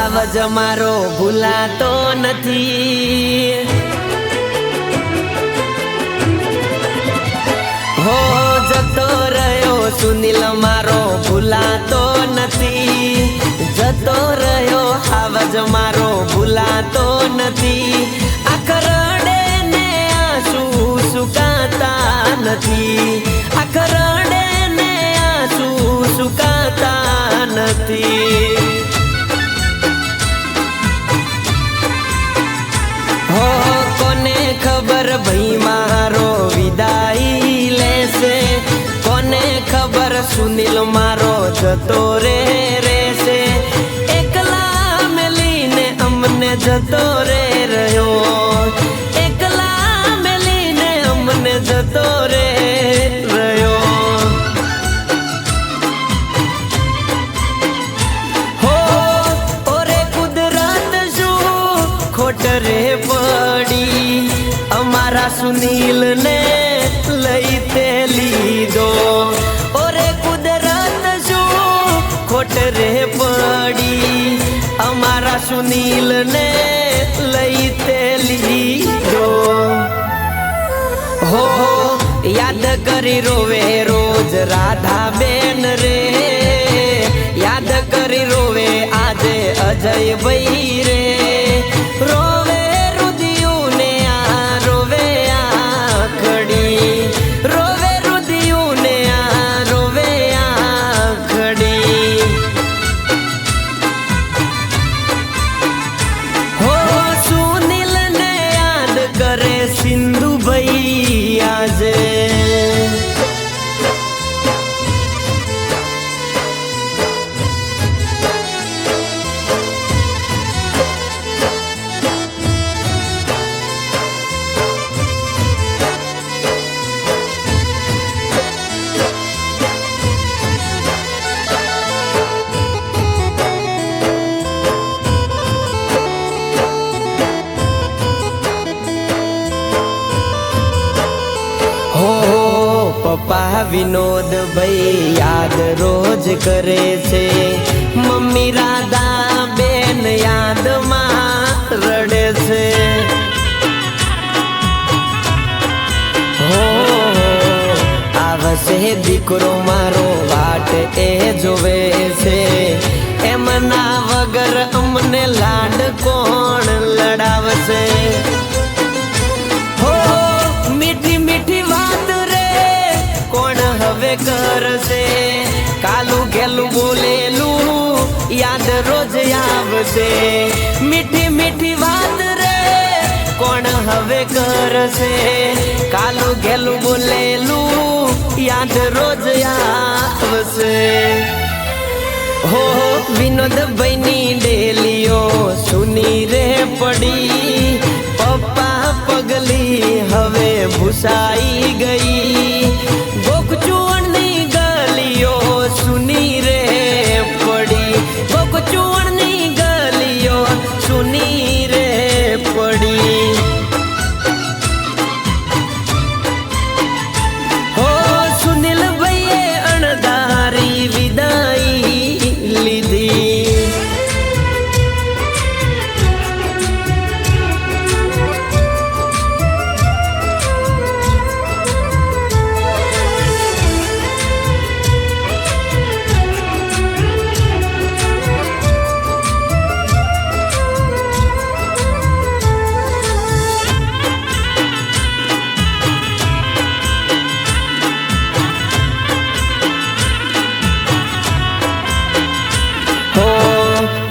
હાવજ મારો ભૂલાતો નથી હો જતો રહ્યો સુનિલ મારો ભૂલાતો નથી જતો રહ્યો હાવજ મારો ભૂલાતો નથી આંખ રડે ને આંસુ સુકાતા નથી આંખ રડે ને આંસુ સુકાતા નથી હો કોને ખબર ભાઈ મારો વિદાય લેશે કોને ખબર સુનિલ મારો જતો રહેશે એકલા મેલીને અમને જતો રહ્યો એકલા મેલીને અમને જતો રહ્યો હો ઓરે કુદરત શું ખોટ રે પડી અમારા સુનિલ ને લઈ તે લીધો ઓરે કુદરત શું ખોટ રે પડી અમારા સુનિલ ને લઈ તે લીધો હો યાદ કરી રોવે રોજ રાધા બેન રે યાદ કરી રોવે આજે અજય ભાઈ રે રોવે રુદિયું ને આ રોવે આખડી રોવે રુદિયું ને આ રોવે આખડી હો સુનિલ ને યાદ કરે સિંધુ ભાઈ આજે પપ્પા વિનોદ ભાઈ યાદ રોજ કરે છે મમ્મી રાધા બેન યાદમાં રડે છે હો આવશે દીકરો મારો વાટ એ જોવે છે એમના વગર અમને લાડ કોણ લડાવશે હો મીઠી મીઠી વાત કોણ હવે કરશે કાલું ગેલું બોલેલું યાદ રોજ આવશે મીઠી મીઠી વાત રે કોણ હવે કરશે કાલું ગેલું બોલેલું યાદ રોજ આવશે હો વિનોદ ભાઈની ડેલીઓ સુની રે પડી પપ્પા પગલી હવે ભૂસાઈ ગઈ ગોકચૂણની ગલીઓ સુની રે પડી ગોકચૂણની ગલીઓ સુની રે પડી હો સુનિલ ભાઈએ અણધારી વિદાય લીધી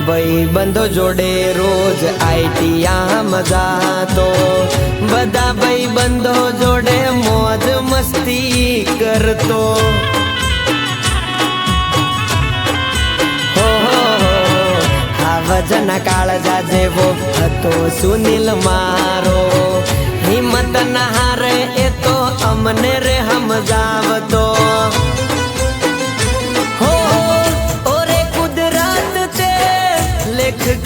ભાઈબંધો જોડે રોજ આઈટીઆમાં જાતો બધા ભાઈબંધો જોડે મોજ મસ્તી કરતો હો હાવજના કાળજા જેવો હતો સુનિલ મારો હિંમત ના હારે એ તો અમને રે સમજાવતો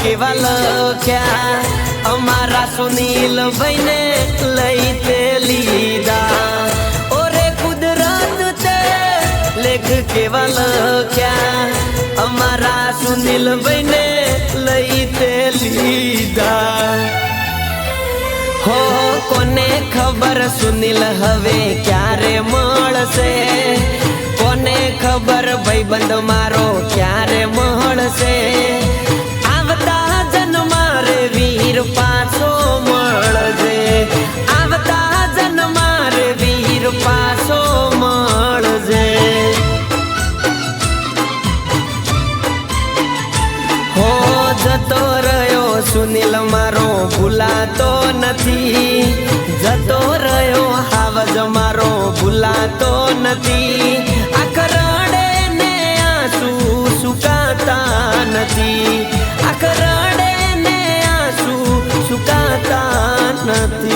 કેવા લખ્યા અમારા સુનિલ ભાઈને લઈ તે લીધા ઓરે કુદરત તે લેખ કેવા લખ્યા અમારા સુનિલ ભાઈને લઈ લીધા હો કોને ખબર સુનિલ હવે ક્યારે મળશે કોને ખબર ભાઈબંધ મારો ક્યારે મળશે આવતા જન્મારે વીર પાછો મળજે આવતા જન્મારે વીર પાછો મળજે હો જતો રહ્યો સુનિલ મારો ભૂલાતો નથી જતો રહ્યો હાવજ મારો ભૂલાતો નથી આંખ રડે ને આંસુ સુકાતા નથી આંખ રડે ને આંસુ સુકાતા નથી